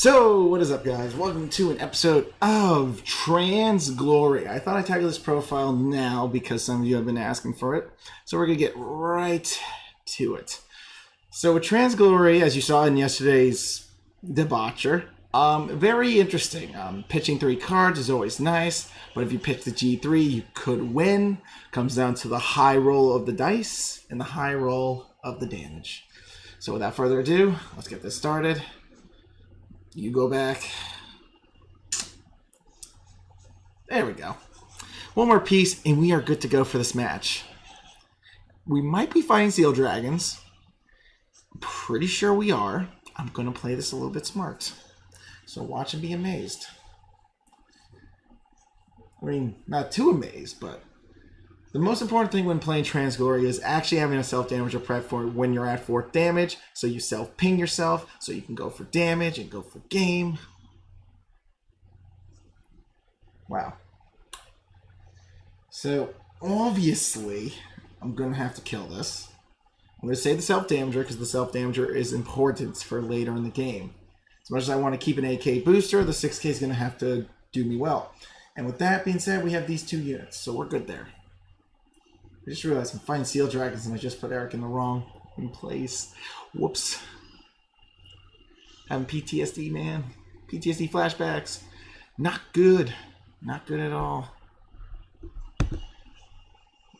So, what is up, guys? Welcome to an episode of Transglory. I thought I'd title this profile now because some of you have been asking for it. So we're going to get right to it. So with Transglory, as you saw in yesterday's debaucher, very interesting. Pitching 3 cards is always nice, but if you pitch the G3, you could win. Comes down to the high roll of the dice and the high roll of the damage. So without further ado, let's get this started. You go back. There we go. One more piece, and we are good to go for this match. We might be fighting Seal Dragons. I'm pretty sure we are. I'm going to play this a little bit smart. So watch and be amazed. I mean, not too amazed, but the most important thing when playing Transglory is actually having a self-damage or prep for when you're at 4th damage, so you self-ping yourself, so you can go for damage and go for game. Wow. So, obviously, I'm going to have to kill this. I'm going to save the self-damager because the self-damager is important for later in the game. As much as I want to keep an AK booster, the 6K is going to have to do me well. And with that being said, we have these 2 units, so we're good there. I just realized I'm fighting Seal Dragons and I just put Eric in the wrong place. Whoops. Having PTSD, man. PTSD flashbacks. Not good. Not good at all.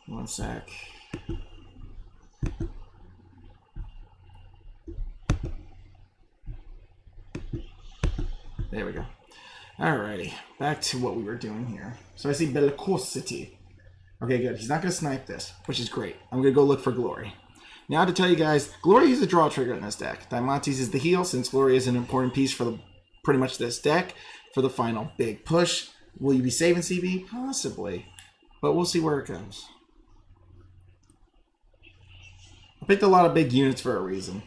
One sec. There we go. Alrighty. Back to what we were doing here. So I see Bellicosity. Okay, good. He's not going to snipe this, which is great. I'm going to go look for Glory. Now to tell you guys, Glory is a draw trigger in this deck. Diamantes is the heal, since Glory is an important piece for pretty much this deck for the final big push. Will you be saving CB? Possibly. But we'll see where it goes. I picked a lot of big units for a reason.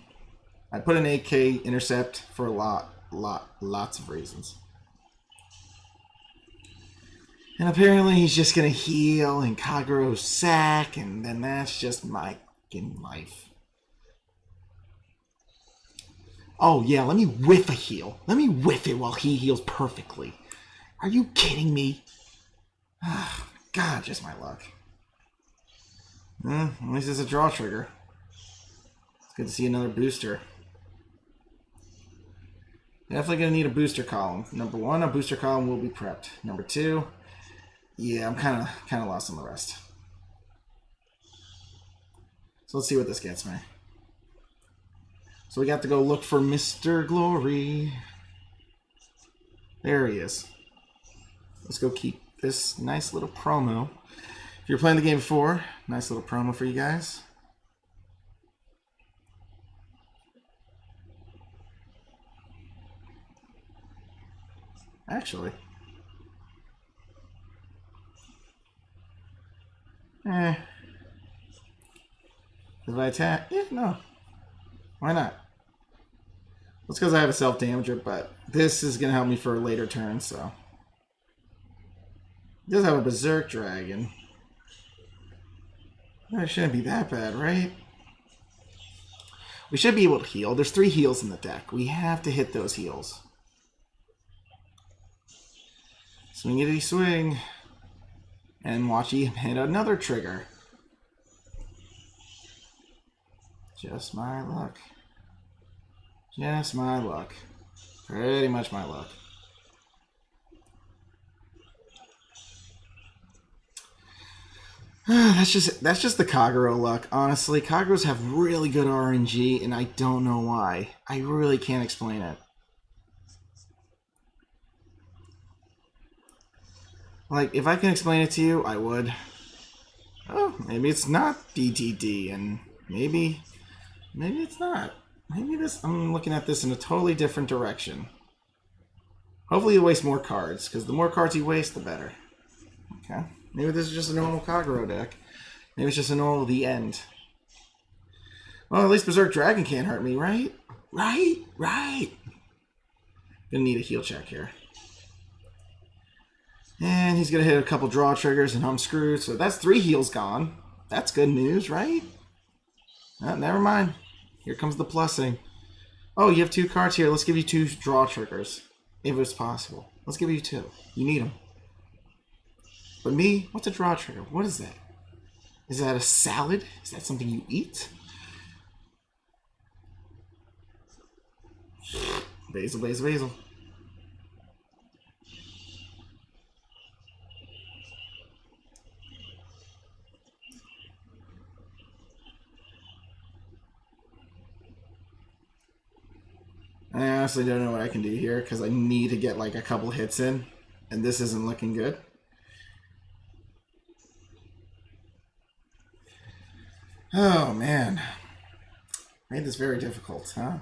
I put an AK intercept for lots of reasons. And apparently he's just going to heal and Kagero sack, and then that's just my life. Oh yeah, let me whiff a heal. Let me whiff it while he heals perfectly. Are you kidding me? Oh, God, just my luck. At least it's a draw trigger. It's good to see another booster. Definitely going to need a booster column. Number 1, a booster column will be prepped. Number 2... yeah, I'm kind of lost on the rest. So let's see what this gets me. So we got to go look for Mr. Glory. There he is. Let's go keep this nice little promo. If you're playing the game before, nice little promo for you guys. Actually... If I attack? Yeah, no. Why not? That's because I have a self-damager, but this is going to help me for a later turn, so. He does have a Berserk Dragon. That shouldn't be that bad, right? We should be able to heal. There's 3 heals in the deck. We have to hit those heals. Swingity swing. And watch he hit another trigger. Just my luck. Just my luck. Pretty much my luck. That's just the Kagero luck. Honestly, Kageros have really good RNG, and I don't know why. I really can't explain it. Like, if I can explain it to you, I would. Oh, maybe it's not DTD, and maybe it's not. Maybe this, I'm looking at this in a totally different direction. Hopefully you waste more cards, because the more cards you waste, the better. Okay. Maybe this is just a normal Kagero deck. Maybe it's just a normal The End. Well, at least Berserk Dragon can't hurt me, right? Right. Gonna need a heal check here. And he's going to hit a couple draw triggers and I'm screwed. So that's 3 heals gone. That's good news, right? Oh, never mind. Here comes the plussing. Oh, you have 2 cards here. Let's give you 2 draw triggers. If it's possible. Let's give you 2. You need them. But me? What's a draw trigger? What is that? Is that a salad? Is that something you eat? Basil, basil, basil. I honestly don't know what I can do here because I need to get like a couple hits in, and this isn't looking good. Oh man, made this very difficult, huh?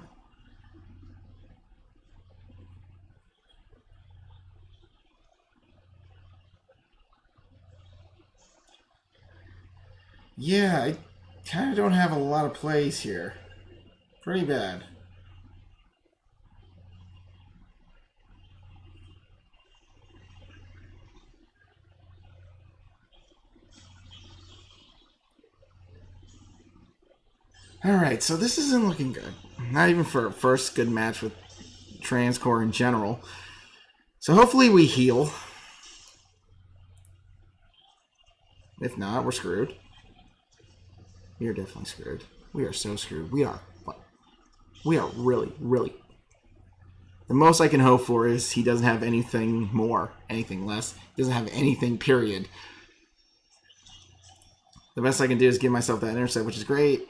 Yeah, I kind of don't have a lot of plays here. Pretty bad. Alright, so this isn't looking good. Not even for a first good match with Transcore in general. So hopefully we heal. If not, we're screwed. We are definitely screwed. We are so screwed. We are really, really. The most I can hope for is he doesn't have anything more, anything less. He doesn't have anything, period. The best I can do is give myself that intercept, which is great.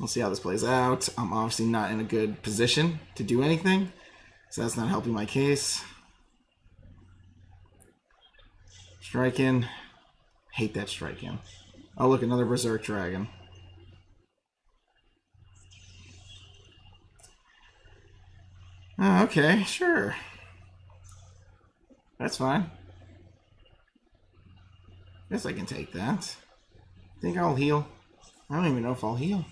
We'll see how this plays out. I'm obviously not in a good position to do anything, so that's not helping my case. Strike in. Hate that strike in. Oh, look, another Berserk Dragon. Oh, okay, sure. That's fine. Guess I can take that. Think I'll heal. I don't even know if I'll heal.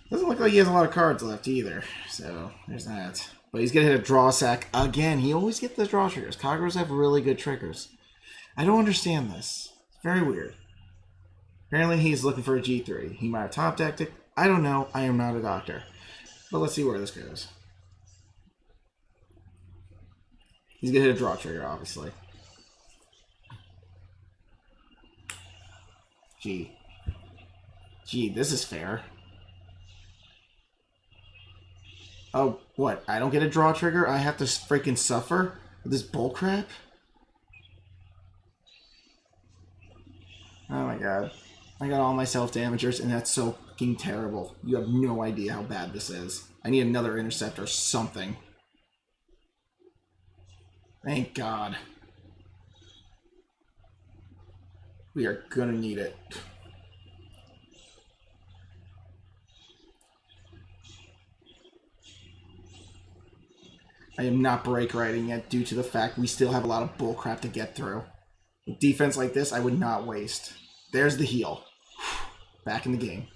Doesn't look like he has a lot of cards left either, so there's that. But he's gonna hit a draw sack again. He always gets the draw triggers. Kagros have really good triggers. I don't understand this. It's very weird. Apparently he's looking for a G3. He might have top decked it. I don't know. I am not a doctor. But let's see where this goes. He's gonna hit a draw trigger, obviously. Gee, this is fair. Oh, what? I don't get a draw trigger? I have to freaking suffer with this bullcrap? Oh my god. I got all my self-damagers, and that's so fucking terrible. You have no idea how bad this is. I need another intercept or something. Thank God. We are gonna need it. I am not break riding yet due to the fact we still have a lot of bullcrap to get through. With defense like this, I would not waste. There's the heal. Back in the game.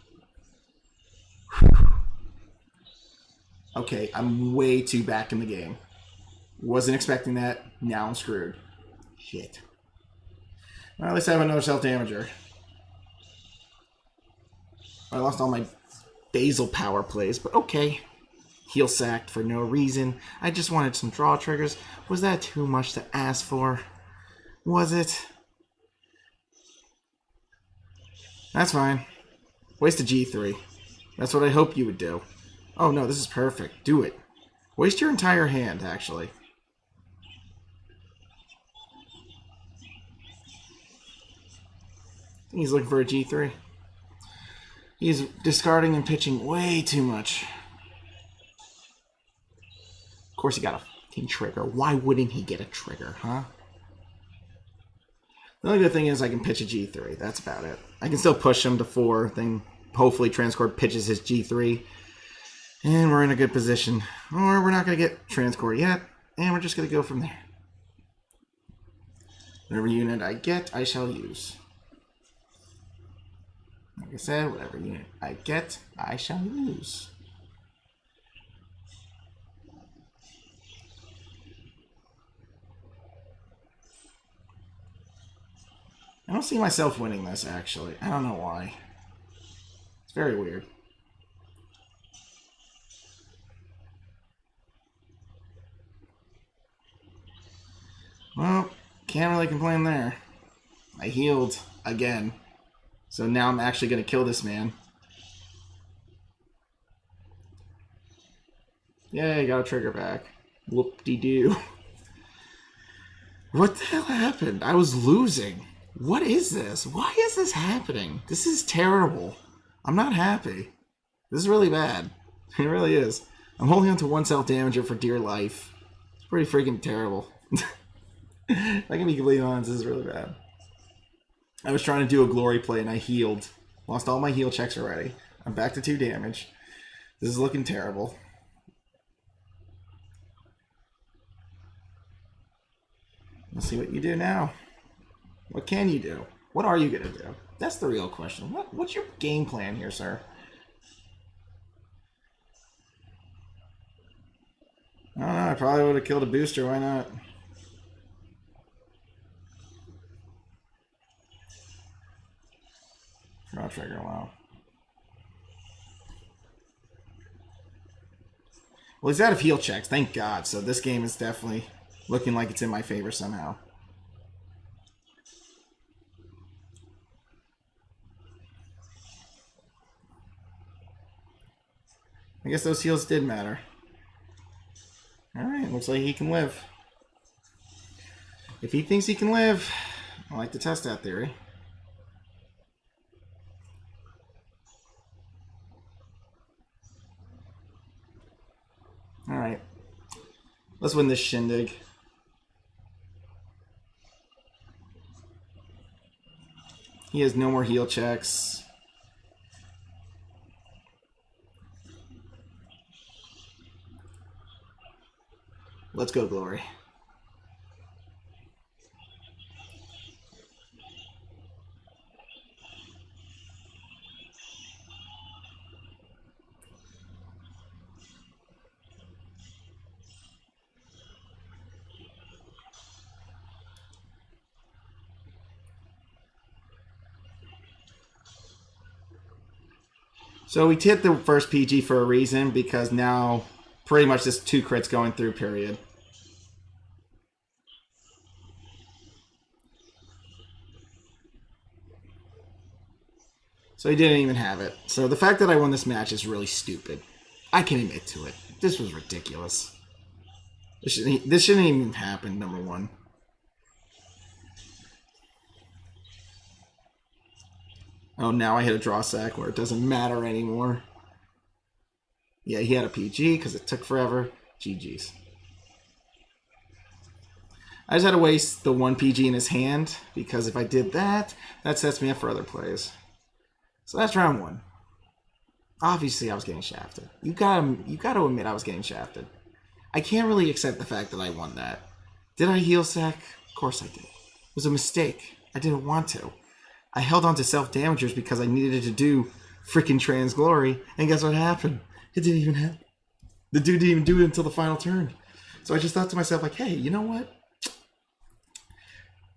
Okay, I'm way too back in the game. Wasn't expecting that. Now I'm screwed. Shit. Well, at least I have another self-damager. I lost all my Basil power plays, but okay. Heal sacked for no reason. I just wanted some draw triggers. Was that too much to ask for? Was it? That's fine. Waste a G3. That's what I hoped you would do. Oh no, this is perfect. Do it. Waste your entire hand, actually. He's looking for a G3. He's discarding and pitching way too much. Of course he got a fucking trigger. Why wouldn't he get a trigger, huh? The only good thing is I can pitch a G3. That's about it. I can still push him to 4. Then hopefully Transcore pitches his G3. And we're in a good position. Or we're not going to get Transcore yet. And we're just going to go from there. Whatever unit I get, I shall use. Like I said, whatever unit I get, I shall use. I don't see myself winning this, actually. I don't know why. It's very weird. Well, can't really complain there. I healed again. So now I'm actually going to kill this man. Yay, got a trigger back. Whoop-de-doo. What the hell happened? I was losing. What is this? Why is this happening? This is terrible. I'm not happy. This is really bad. It really is. I'm holding on to one self-damager for dear life. It's pretty freaking terrible. I can be completely honest, this is really bad. I was trying to do a glory play and I healed. Lost all my heal checks already. I'm back to 2 damage. This is looking terrible. Let's see what you do now. What can you do? What are you going to do? That's the real question. What's your game plan here, sir? I don't know. I probably would have killed a booster. Why not? Draw trigger, wow. Well, he's out of heal checks, thank God. So this game is definitely looking like it's in my favor somehow. I guess those heals did matter. Alright, looks like he can live. If he thinks he can live, I like to test that theory. Alright. Let's win this shindig. He has no more heal checks. Let's go, Glory. So we hit the first PG for a reason, because now pretty much this 2 crits going through, period. So he didn't even have it. So the fact that I won this match is really stupid. I can admit to it. This was ridiculous. This shouldn't even happen, number one. Oh, now I hit a draw sack where it doesn't matter anymore. Yeah, he had a PG because it took forever. GG's. I just had to waste the 1 PG in his hand, because if I did that, that sets me up for other plays. So that's round 1. Obviously, I was getting shafted. You gotta admit I was getting shafted. I can't really accept the fact that I won that. Did I heal sack? Of course I did. It was a mistake. I didn't want to. I held on to self-damagers because I needed to do freaking Transglory, and guess what happened? It didn't even happen. The dude didn't even do it until the final turn. So I just thought to myself, like, hey, you know what?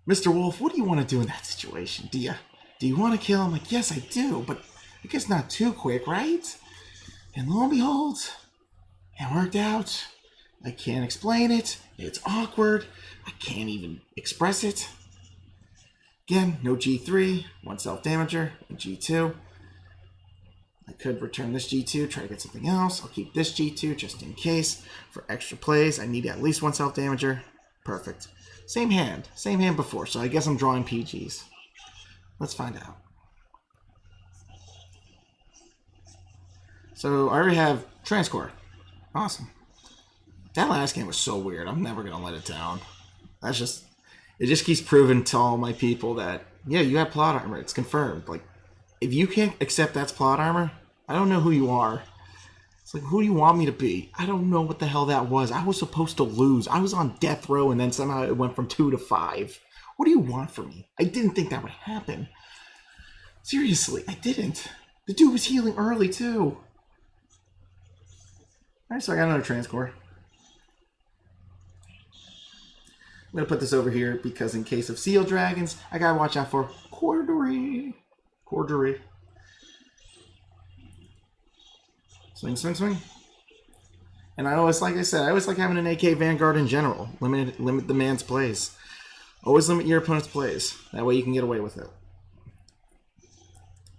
Mr. Wolf, what do you want to do in that situation? Do you want to kill him? Like, yes, I do, but I guess not too quick, right? And lo and behold, it worked out. I can't explain it. It's awkward. I can't even express it. Again, no G3, 1 self-damager, and G2. I could return this G2, try to get something else. I'll keep this G2 just in case. For extra plays, I need at least 1 self-damager. Perfect. Same hand before, so I guess I'm drawing PGs. Let's find out. So I already have Transglory. Awesome. That last game was so weird. I'm never going to let it down. It just keeps proving to all my people that, yeah, you have plot armor. It's confirmed. Like, if you can't accept that's plot armor, I don't know who you are. It's like, who do you want me to be? I don't know what the hell that was. I was supposed to lose. I was on death row, and then somehow it went from 2 to 5. What do you want from me? I didn't think that would happen. Seriously, I didn't. The dude was healing early, too. Alright, so I got another Transcore. I'm going to put this over here because in case of Seal Dragons, I got to watch out for Corduroy. Swing, swing, swing. And I always, like I said, I always like having an AK Vanguard in general. Limit the man's plays. Always limit your opponent's plays. That way you can get away with it.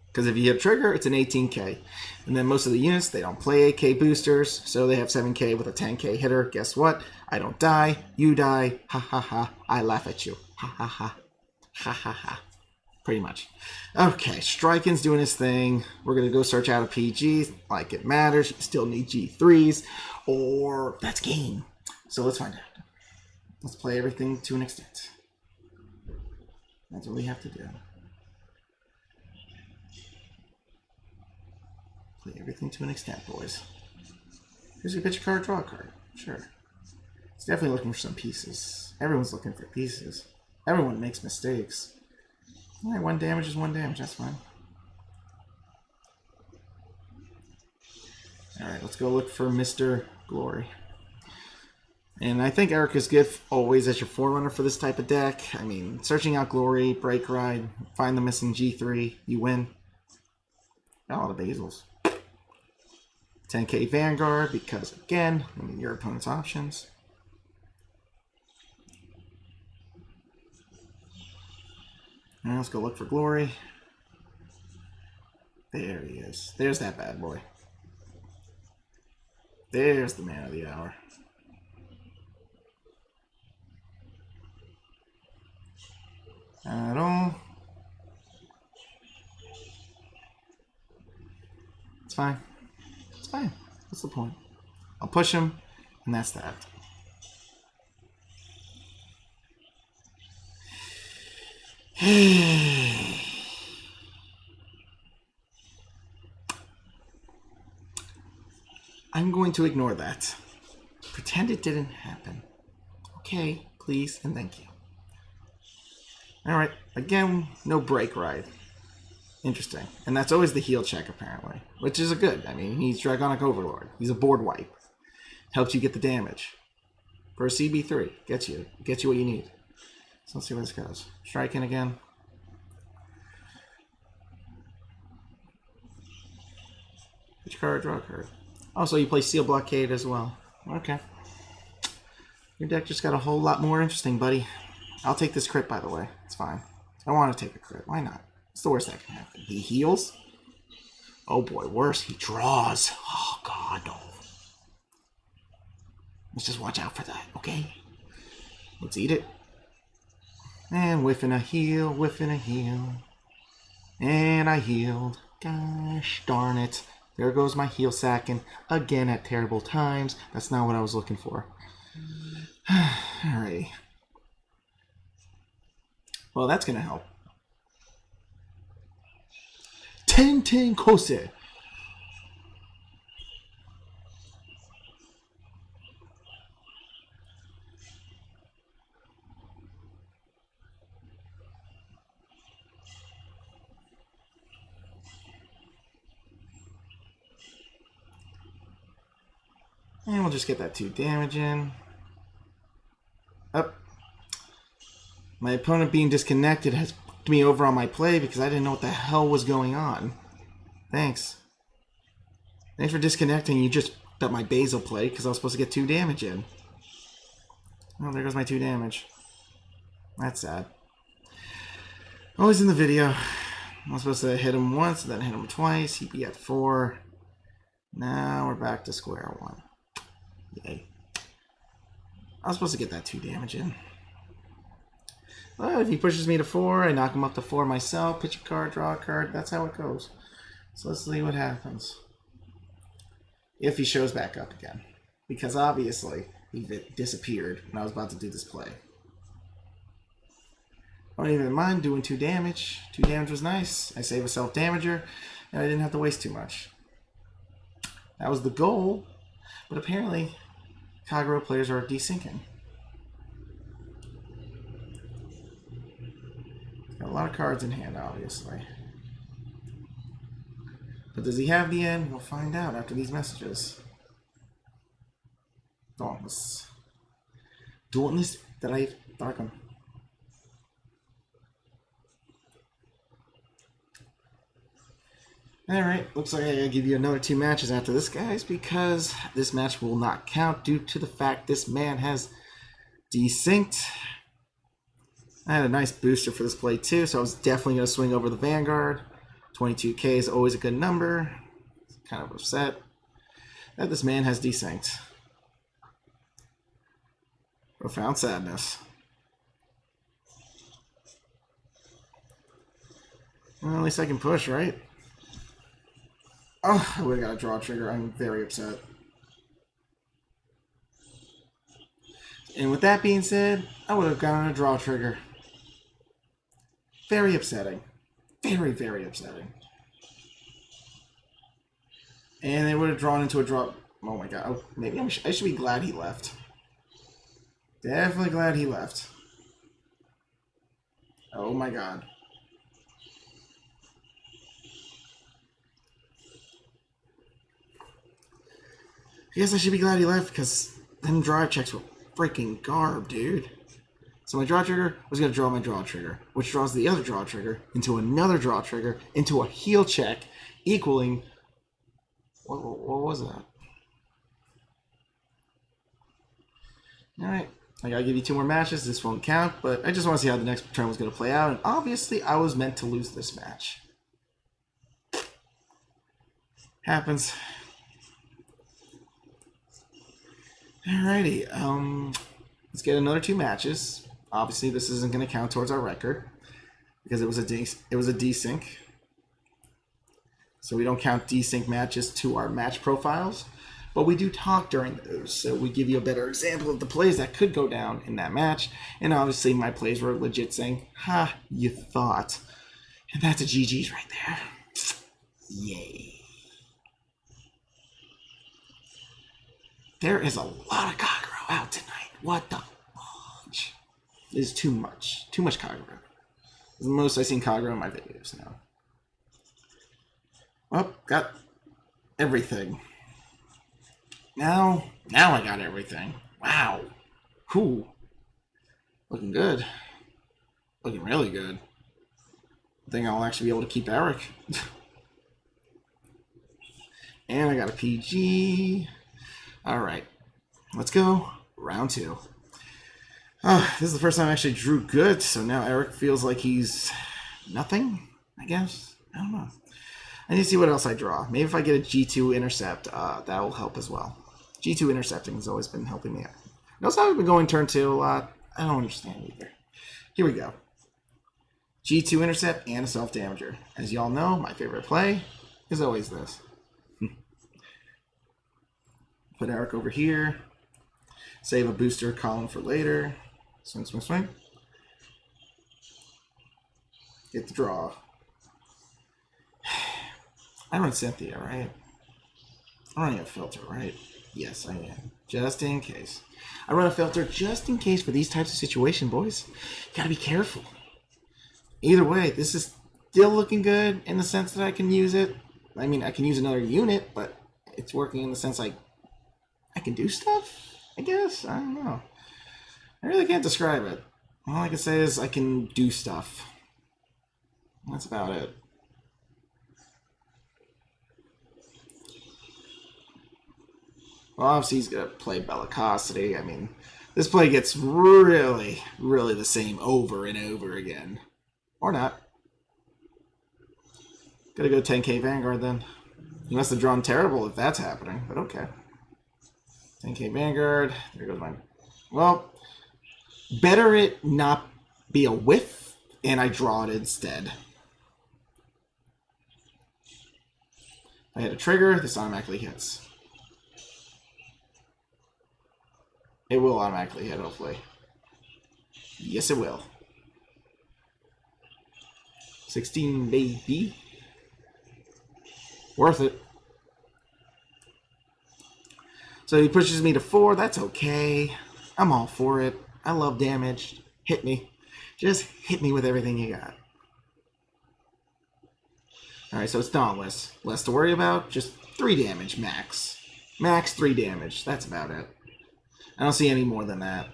Because if you hit trigger, it's an 18K. And then most of the units, they don't play AK boosters, so they have 7K with a 10K hitter. Guess what? I don't die. You die. Ha ha ha. I laugh at you. Ha ha ha. Ha ha ha. Pretty much. Okay, Striking's doing his thing. We're going to go search out a PG. Like it matters. You still need G3s. Or that's game. So let's find out. Let's play everything to an extent. That's what we have to do. Play everything to an extent, boys. Here's your pitch a card, draw a card. Sure. It's definitely looking for some pieces. Everyone's looking for pieces. Everyone makes mistakes. Alright, 1 damage is 1 damage. That's fine. Alright, let's go look for Mr. Glory. And I think Erica's Gift always as your forerunner for this type of deck. I mean, searching out Glory, Break Ride, find the missing G3, you win. Got all the basils. 10K Vanguard, because again, your opponent's options. Now let's go look for Glory. There he is. There's that bad boy. There's the man of the hour. At all. It's fine. It's fine. What's the point? I'll push him, and that's that. I'm going to ignore that. Pretend it didn't happen. Okay, please, and thank you. Alright, again, no Break Ride. Interesting. And that's always the heal check, apparently. Which is a good. I mean, he's Dragonic Overlord. He's a board wipe. Helps you get the damage. For a CB3. Gets you what you need. So let's see where this goes. Striking again. Which card? Draw a card. Also, you play Seal Blockade as well. Okay. Your deck just got a whole lot more interesting, buddy. I'll take this crit, by the way. It's fine. I want to take a crit. Why not? It's the worst that can happen. He heals? Oh boy, worse. He draws. Oh god, no. Let's just watch out for that, okay? Let's eat it. And whiffing a heal, whiffing a heal. And I healed. Gosh darn it. There goes my heal sacking. Again at terrible times. That's not what I was looking for. Alrighty. Well, that's going to help. Ten Kose. And we'll just get that 2 damage in. Up. My opponent being disconnected has put me over on my play because I didn't know what the hell was going on. Thanks. Thanks for disconnecting. You just got my Basil play because I was supposed to get 2 damage in. Oh, there goes my 2 damage. That's sad. Always in the video. I was supposed to hit him once, then hit him twice. He'd be at 4. Now we're back to square 1. Yay. I was supposed to get that 2 damage in. Well, if he pushes me to 4, I knock him up to 4 myself, pitch a card, draw a card. That's how it goes. So let's see what happens. If he shows back up again. Because obviously, he disappeared when I was about to do this play. I don't even mind doing 2 damage. 2 damage was nice. I save a self-damager, and I didn't have to waste too much. That was the goal, but apparently, Kagero players are desyncing. Got a lot of cards in hand, obviously. But does he have the end? We'll find out after these messages. Dauntless. Dauntless that I darken. Alright, looks like I gotta give you another 2 matches after this, guys, because this match will not count due to the fact this man has desynced. I had a nice booster for this play too, so I was definitely going to swing over the Vanguard. 22k is always a good number. Kind of upset that this man has desynced. Profound sadness. Well, at least I can push, right? Oh, I would have got a draw trigger. I'm very upset. And with that being said, I would have gotten a draw trigger. Very upsetting. Very, very upsetting. And they would have drawn into a draw. Oh my god. Oh, maybe I should be glad he left. Definitely glad he left. Oh my god. I guess I should be glad he left because them drive checks were freaking garb, dude. So my draw trigger was going to draw my draw trigger, which draws the other draw trigger into another draw trigger into a heal check, equaling... What was that? Alright, I gotta give you 2 more matches. This won't count, but I just want to see how the next turn was going to play out. And obviously, I was meant to lose this match. Happens. Alrighty, let's get another 2 matches. Obviously, this isn't going to count towards our record because it was a desync. So we don't count desync matches to our match profiles, but we do talk during those. So we give you a better example of the plays that could go down in that match. And obviously, my plays were legit saying, "Ha, you thought," and that's a GG's right there. Yay! There is a lot of Kagero out tonight. What the fudge? It is too much. Too much Kagero. The most I've seen Kagero in my videos now. Well, got everything. Now I got everything. Wow. Cool. Looking good. Looking really good. I think I'll actually be able to keep Eric. And I got a PG. Alright, let's go. Round 2. This is the first time I actually drew good, so now Eric feels like he's nothing, I guess. I don't know. I need to see what else I draw. Maybe if I get a G2 intercept, that will help as well. G2 intercepting has always been helping me out. Notice how I've been going turn 2 a lot. I don't understand either. Here we go. G2 intercept and a self-damager. As y'all know, my favorite play is always this. Put Eric over here. Save a booster column for later. Swing, swing, swing. Get the draw. I run Cynthia, right? I'm running a filter, right? Yes, I am. Just in case. I run a filter just in case for these types of situations, boys. You gotta be careful. Either way, this is still looking good in the sense that I can use it. I mean, I can use another unit, but it's working in the sense like I can do stuff, I guess? I don't know. I really can't describe it. All I can say is I can do stuff. That's about it. Well, obviously he's going to play Bellicosity. I mean, this play gets really, really the same over and over again. Or not. Gotta go 10k Vanguard then. He must have drawn terrible if that's happening, but okay. 10k Vanguard. There goes mine. Well, better it not be a whiff, and I draw it instead. If I hit a trigger, this automatically hits. It will automatically hit, hopefully. Yes, it will. 16, baby. Worth it. So he pushes me to 4. That's okay. I'm all for it. I love damage. Hit me. Just hit me with everything you got. Alright, so it's Dauntless. Less to worry about. Just 3 damage max. Max 3 damage. That's about it. I don't see any more than that.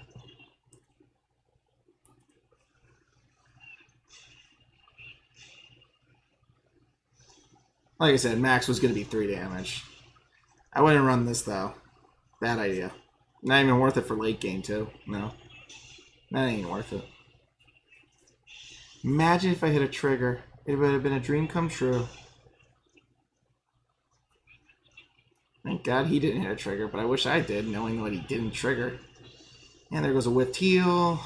Like I said, max was going to be 3 damage. I wouldn't run this, though. Bad idea. Not even worth it for late game, too. No. That ain't worth it. Imagine if I hit a trigger. It would have been a dream come true. Thank God he didn't hit a trigger, but I wish I did, knowing what he didn't trigger. And there goes a whiffed heal.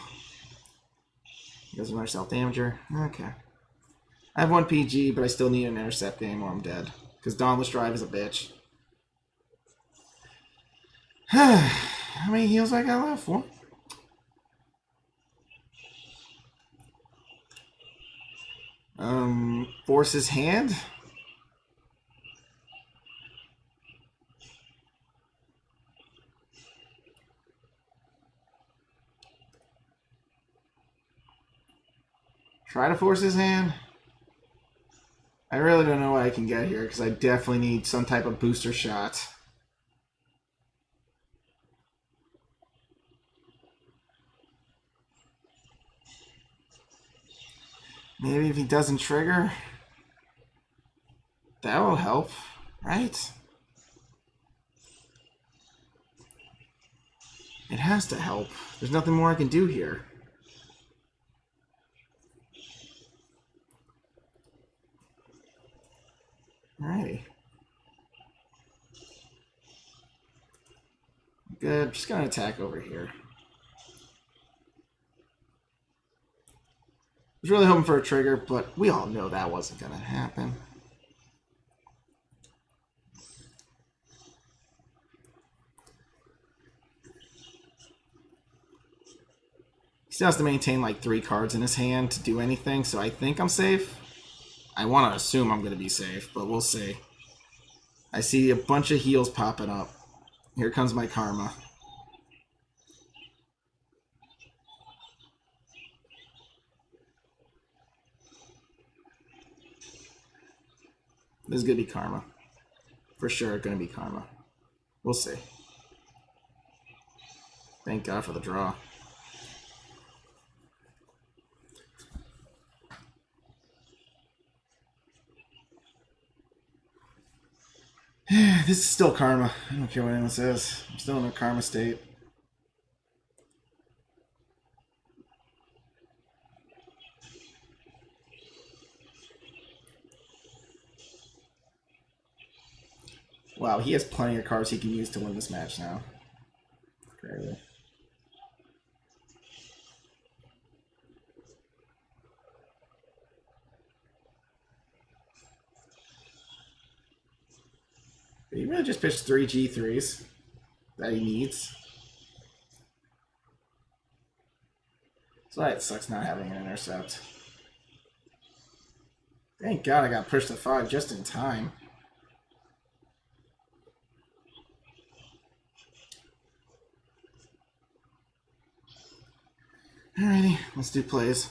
There goes another self-damager. Okay. I have 1 PG, but I still need an intercept game or I'm dead. Because Dauntless Drive is a bitch. How many heals I got left? 4? Force his hand? Try to force his hand? I really don't know what I can get here because I definitely need some type of booster shot. Maybe if he doesn't trigger, that will help, right? It has to help. There's nothing more I can do here. Alrighty. Good. Just gonna attack over here. I was really hoping for a trigger, but we all know that wasn't gonna happen. He still has to maintain like 3 cards in his hand to do anything, so I think I'm safe. I want to assume I'm going to be safe, but we'll see. I see a bunch of heals popping up. Here comes my karma. This is going to be karma. For sure, going to be karma. We'll see. Thank God for the draw. This is still karma. I don't care what anyone says. I'm still in a karma state. Wow, he has plenty of cards he can use to win this match now. Crazy. He really just pitched 3 G3s that he needs. So it sucks not having an intercept. Thank God I got pushed to 5 just in time. Alrighty, let's do plays.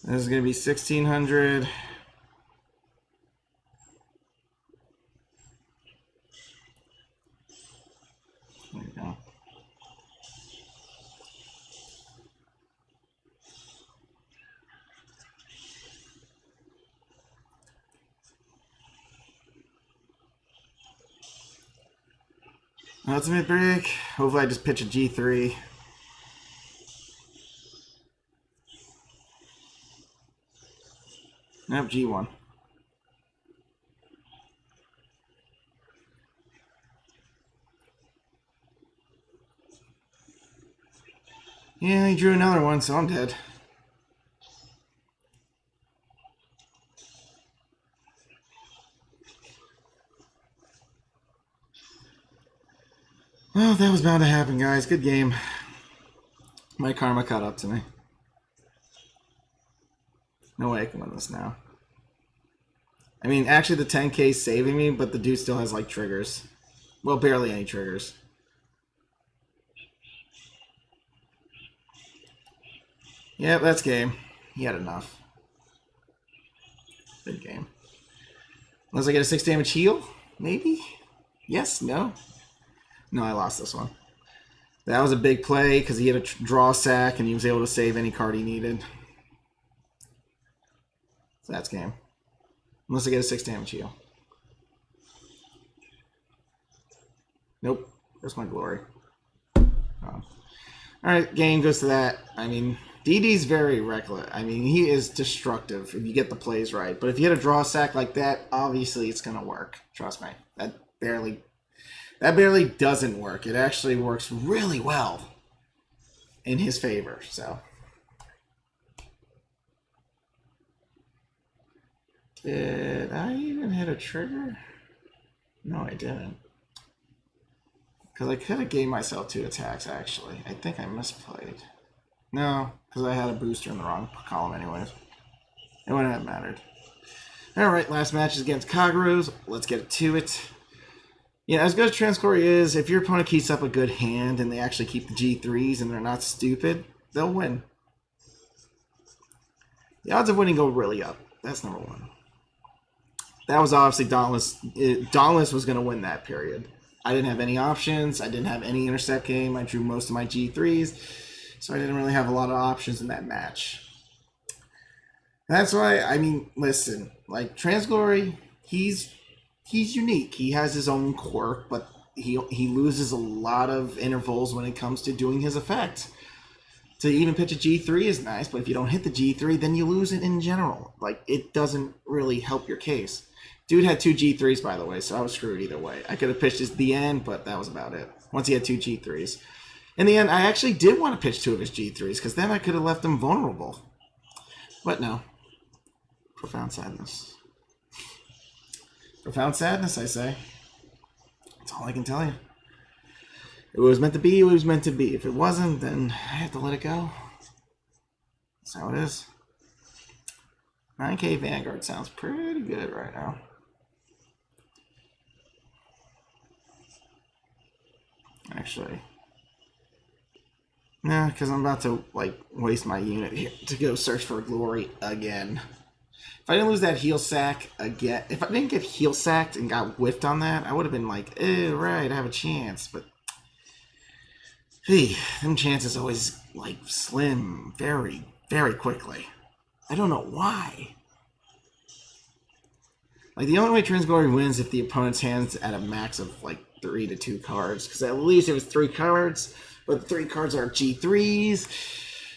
This is going to be 1,600. There you go. Ultimate break. Hopefully I just pitch a G3. Nope, G1. Yeah, he drew another one, so I'm dead. Well, that was bound to happen, guys. Good game. My karma caught up to me. No way I can win this now. I mean, actually the 10k is saving me, but the dude still has like triggers. Well, barely any triggers. Yeah, that's game. He had enough. Good game. Unless I get a 6 damage heal? Maybe? Yes? No? No, I lost this one. That was a big play because he had a draw sack and he was able to save any card he needed. So that's game. Unless I get a 6 damage heal. Nope. Where's my glory? Oh. Alright, game goes to that. I mean, DD's very reckless. I mean, he is destructive if you get the plays right. But if you get a draw sack like that, obviously it's going to work. Trust me. That barely doesn't work. It actually works really well in his favor. So, did I even hit a trigger? No, I didn't. Because I could have gave myself 2 attacks, actually. I think I misplayed. No, because I had a booster in the wrong column anyways. It wouldn't have mattered. Alright, last match is against Kagurus. Let's get to it. Yeah, as good as Transglory is, if your opponent keeps up a good hand and they actually keep the G3s and they're not stupid, they'll win. The odds of winning go really up. That's number one. That was obviously Dauntless. Dauntless was going to win that period. I didn't have any options. I didn't have any intercept game. I drew most of my G3s, so I didn't really have a lot of options in that match. That's why, I mean, listen, like Transglory, he's unique. He has his own quirk, but he loses a lot of intervals when it comes to doing his effect. To even pitch a G3 is nice, but if you don't hit the G3, then you lose it in general. Like, it doesn't really help your case. Dude had 2 G3s, by the way, so I was screwed either way. I could have pitched his the end, but that was about it. Once he had 2 G3s. In the end, I actually did want to pitch 2 of his G3s, because then I could have left him vulnerable. But no. Profound sadness. Profound sadness, I say. That's all I can tell you. If it was meant to be, it was meant to be. If it wasn't, then I have to let it go. That's how it is. 9k Vanguard sounds pretty good right now. Actually. Nah, because I'm about to, like, waste my unit here to go search for glory again. If I didn't lose that heal sack again, if I didn't get heal sacked and got whiffed on that, I would have been like, eh, right, I have a chance. But, hey, them chances always, like, slim very, very quickly. I don't know why. Like, the only way Transglory wins if the opponent's hand's at a max of, like, 3 to 2 cards. Because at least it was 3 cards, but the 3 cards are G3s.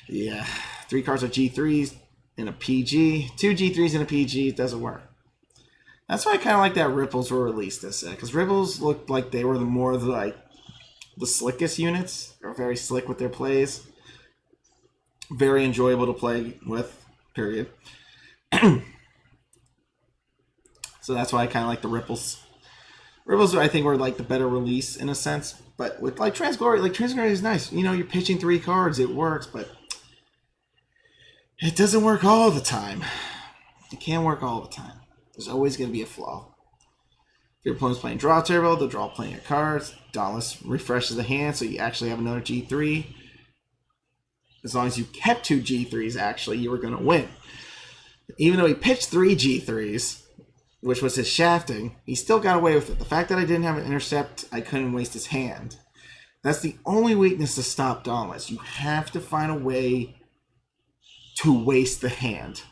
Yeah, 3 cards are G3s in a PG. 2 G3s in a PG, it doesn't work. That's why I kind of like that Ripples were released this set. Because Ripples looked like they were the slickest units. They're very slick with their plays. Very enjoyable to play with, period. So that's why I kind of like the Ripples. Ripples, I think, were like the better release in a sense. But with like Transglory is nice. You know, you're pitching 3 cards, it works, but it doesn't work all the time. It can't work all the time. There's always going to be a flaw. If your opponent's playing Draw Turbo, they'll draw plenty of cards. Dauntless refreshes the hand, so you actually have another G3. As long as you kept 2 G3s, actually, you were going to win. Even though he pitched 3 G3s, which was his shafting, he still got away with it. The fact that I didn't have an intercept, I couldn't waste his hand. That's the only weakness to stop Dauntless. You have to find a way to waste the hand.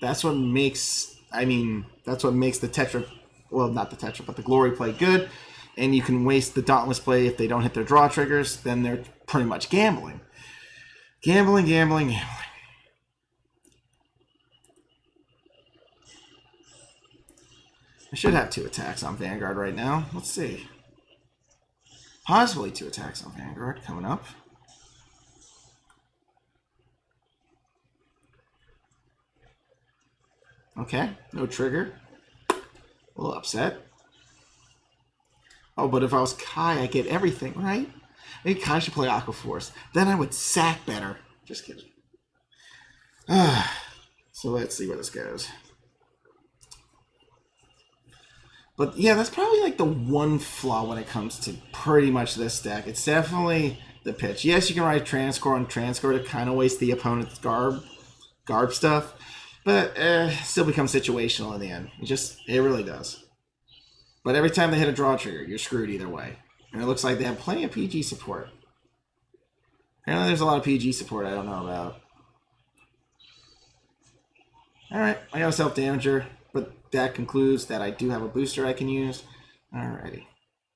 That's what makes, that's what makes the Tetra, well, not the Tetra, but the Glory play good. And you can waste the Dauntless play if they don't hit their draw triggers, then they're pretty much gambling. Gambling, gambling, gambling. I should have 2 attacks on Vanguard right now. Let's see. Possibly 2 attacks on Vanguard coming up. Okay, no trigger. A little upset. Oh, but if I was Kai, I get everything, right? Maybe Kai should play Aqua Force. Then I would sack better. Just kidding. So let's see where this goes. But yeah, that's probably like the one flaw when it comes to pretty much this deck. It's definitely the pitch. Yes, you can ride Transcore on Transcore to kind of waste the opponent's garb stuff, but still becomes situational in the end. It really does. But every time they hit a draw trigger, you're screwed either way. And it looks like they have plenty of PG support. Apparently there's a lot of PG support I don't know about. Alright, I got a self-damager, but that concludes that I do have a booster I can use. Alrighty.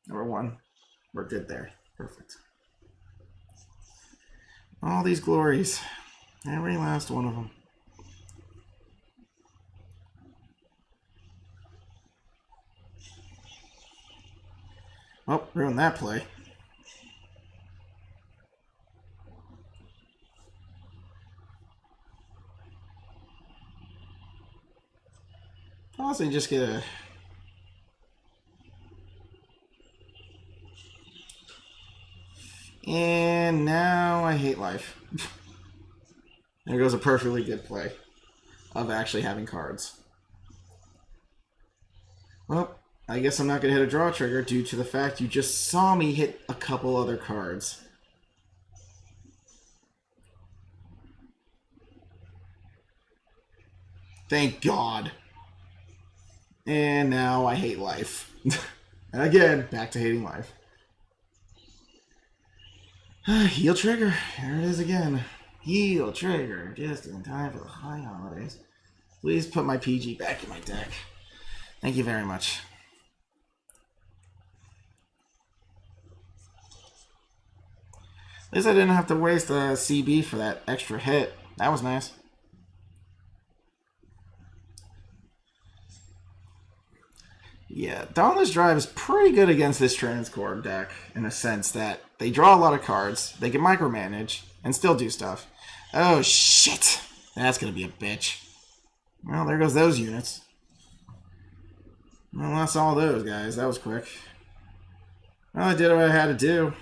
Number 1. We're good there. Perfect. All these glories. Every last one of them. Oh, ruined that play. Possibly just get a... And now I hate life. There goes a perfectly good play of actually having cards. Well, I guess I'm not going to hit a draw trigger due to the fact you just saw me hit a couple other cards. Thank God. And now I hate life. Again, back to hating life. Heal trigger. There it is again. Heal trigger. Just in time for the high holidays. Please put my PG back in my deck. Thank you very much. At least I didn't have to waste a CB for that extra hit. That was nice. Yeah, Dauntless Drive is pretty good against this Transglory deck in a sense that they draw a lot of cards, they can micromanage, and still do stuff. Oh, shit! That's gonna be a bitch. Well, there goes those units. Well, that's all those, guys. That was quick. Well, I did what I had to do.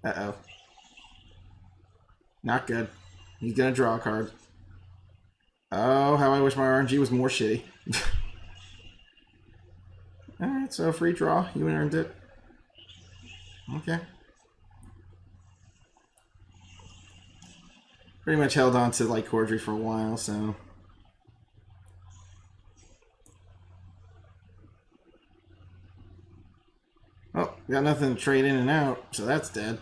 Uh-oh. Not good. He's gonna draw a card. Oh, how I wish my RNG was more shitty. Alright, so free draw. You earned it. Okay. Pretty much held on to like Cordry for a while, so... Oh, got nothing to trade in and out, so that's dead.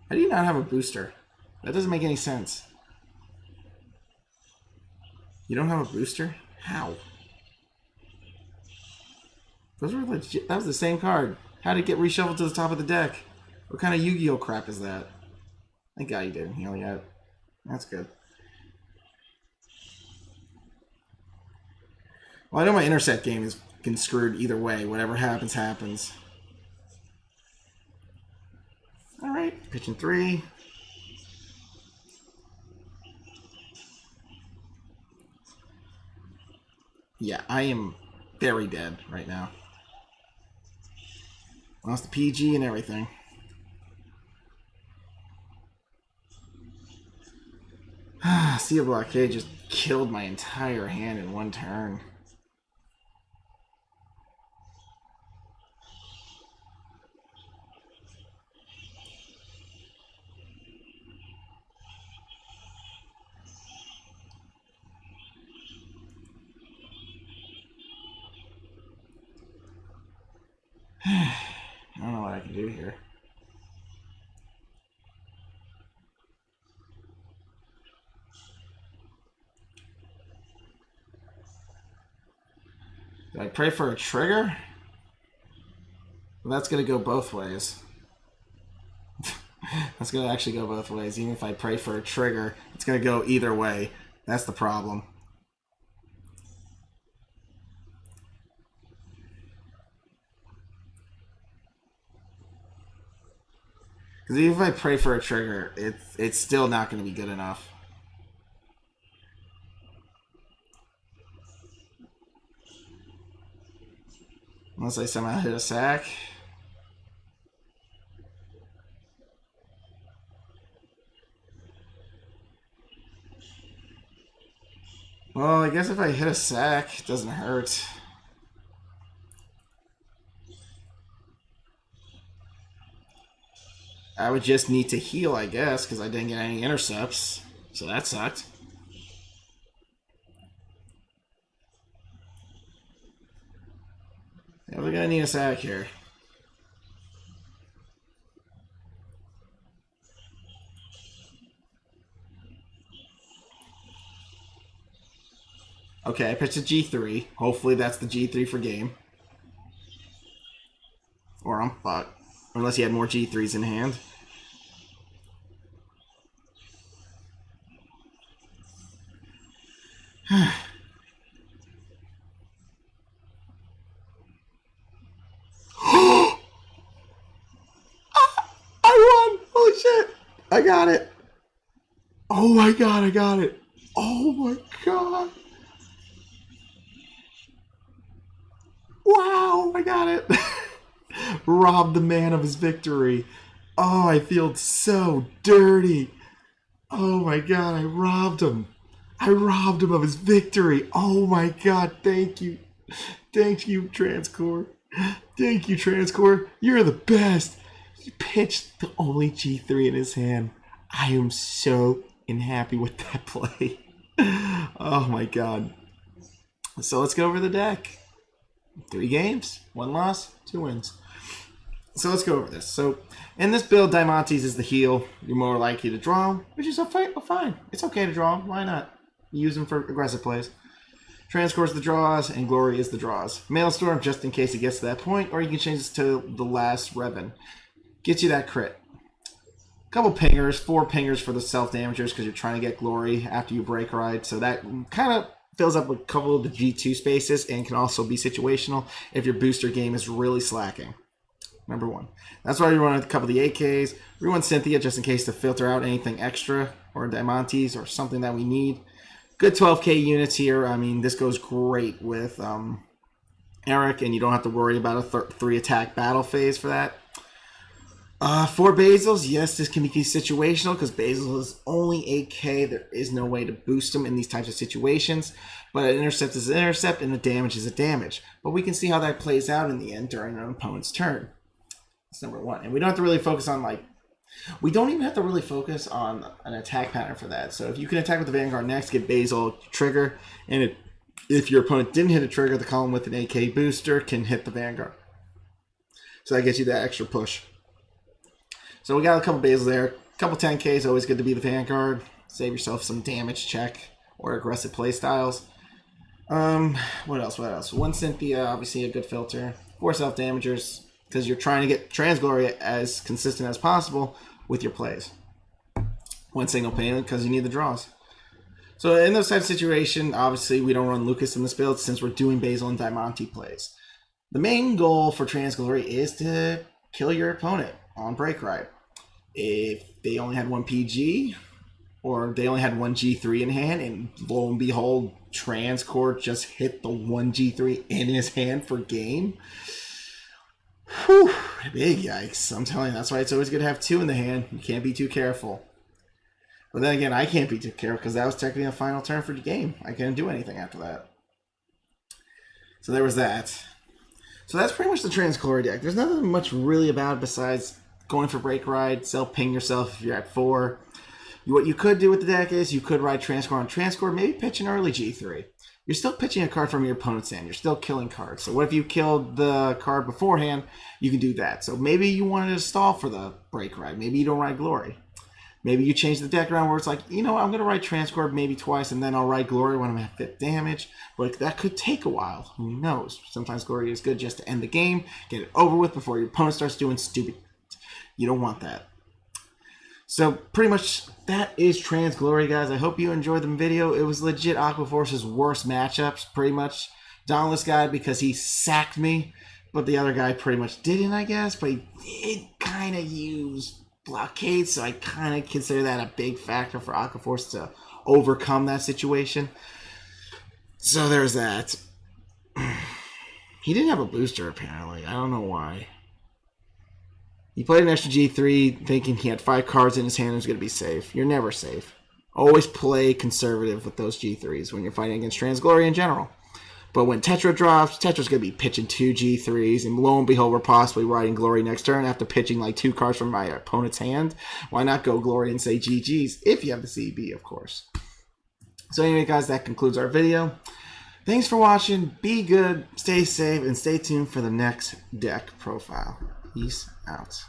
How do you not have a booster? That doesn't make any sense. You don't have a booster? How? Those were legit. That was the same card. How did it get reshuffled to the top of the deck? What kind of Yu-Gi-Oh crap is that? Thank God you didn't heal yet. That's good. Well, I know my intercept game is getting screwed either way. Whatever happens, happens. Alright, pitching 3. Yeah, I am very dead right now. Lost the PG and everything. Sea of Blockade just killed my entire hand in one turn. I don't know what I can do here. Do I pray for a trigger? Well, that's going to go both ways. That's going to actually go both ways. Even if I pray for a trigger, it's going to go either way. That's the problem. Because even if I pray for a trigger, it's still not going to be good enough. Unless I somehow hit a sack. Well, I guess if I hit a sack, it doesn't hurt. I would just need to heal, I guess, because I didn't get any intercepts. So that sucked. Yeah, we're gonna need a sack here. Okay, I pitched a G3. Hopefully that's the G3 for game. Or I'm fucked. Unless he had more G3s in hand. I won! Holy shit! I got it! Oh my god, I got it! Oh my god! Wow, I got it! Robbed the man of his victory. Oh, I feel so dirty. Oh my god, I robbed him. I robbed him of his victory. Oh my god, thank you. Thank you, Transcore. Thank you, Transcore. You're the best. He pitched the only G3 in his hand. I am so happy with that play. Oh my god. So let's go over the deck. 3 games, 1 loss, 2 wins. So let's go over this. So in this build, Diamantes is the heal. You're more likely to draw, which is fine. It's okay to draw. Why not? Use them for aggressive plays. Transcore is the draws, and Glory is the draws. Maelstrom, just in case it gets to that point, or you can change this to the last Revan. Gets you that crit. Couple pingers, 4 pingers for the self-damagers because you're trying to get Glory after you break ride. So that kind of fills up a couple of the G2 spaces and can also be situational if your booster game is really slacking. Number 1. That's why you run a couple of the AKs. We run Cynthia just in case to filter out anything extra or Diamantes or something that we need. Good 12k units here. I mean, this goes great with Eric, and you don't have to worry about a 3 attack battle phase for that. For Basils, yes, this can be situational because Basil is only 8k. There is no way to boost him in these types of situations. But an intercept is an intercept and a damage is a damage. But we can see how that plays out in the end during an opponent's turn. That's number 1. And we don't have to really focus on, like, we don't even have to really focus on an attack pattern for that. So if you can attack with the Vanguard next, get Basil trigger, and if your opponent didn't hit a trigger, the column with an AK booster can hit the Vanguard. So that gets you that extra push. So we got a couple Basils there. A couple 10Ks, always good to be the Vanguard. Save yourself some damage check or aggressive play styles. What else? 1 Cynthia, obviously a good filter. 4 self-damagers, because you're trying to get Transglory as consistent as possible with your plays. 1 single payment, because you need the draws. So in those types of situations, obviously we don't run Lucas in this build since we're doing Basil and Diamante plays. The main goal for Transglory is to kill your opponent on break ride. If they only had 1 PG, or they only had 1 G3 in hand, and lo and behold, Transcore just hit the 1 G3 in his hand for game. Whew, big yikes. I'm telling you, that's why it's always good to have 2 in the hand. You can't be too careful. But then again, I can't be too careful because that was technically a final turn for the game. I couldn't do anything after that. So there was that. So that's pretty much the Transglory deck. There's nothing much really about it besides going for break ride, self-ping yourself if you're at 4. What you could do with the deck is you could ride Transcore on Transcore, maybe pitch an early G3. You're still pitching a card from your opponent's hand. You're still killing cards. So what if you killed the card beforehand? You can do that. So maybe you wanted to stall for the break ride. Maybe you don't ride Glory. Maybe you change the deck around where it's like, you know, I'm going to ride Transcore maybe twice, and then I'll ride Glory when I'm at 5th damage. But that could take a while. Who knows? Sometimes Glory is good just to end the game, get it over with before your opponent starts doing stupid. You don't want that. So pretty much that is Transglory, guys. I hope you enjoyed the video. It was legit Aqua Force's worst matchups, pretty much. Dauntless guy because he sacked me, but the other guy pretty much didn't, I guess. But he did kind of use blockade, so I kind of consider that a big factor for Aqua Force to overcome that situation. So there's that. He didn't have a booster, apparently. I don't know why. He played an extra G3 thinking he had 5 cards in his hand and was going to be safe. You're never safe. Always play conservative with those G3s when you're fighting against Transglory in general. But when Tetra drops, Tetra's going to be pitching 2 G3s, and lo and behold, we're possibly riding Glory next turn after pitching like 2 cards from my opponent's hand. Why not go Glory and say GG's if you have the CB, of course. So anyway, guys, that concludes our video. Thanks for watching. Be good, stay safe, and stay tuned for the next deck profile. Peace out.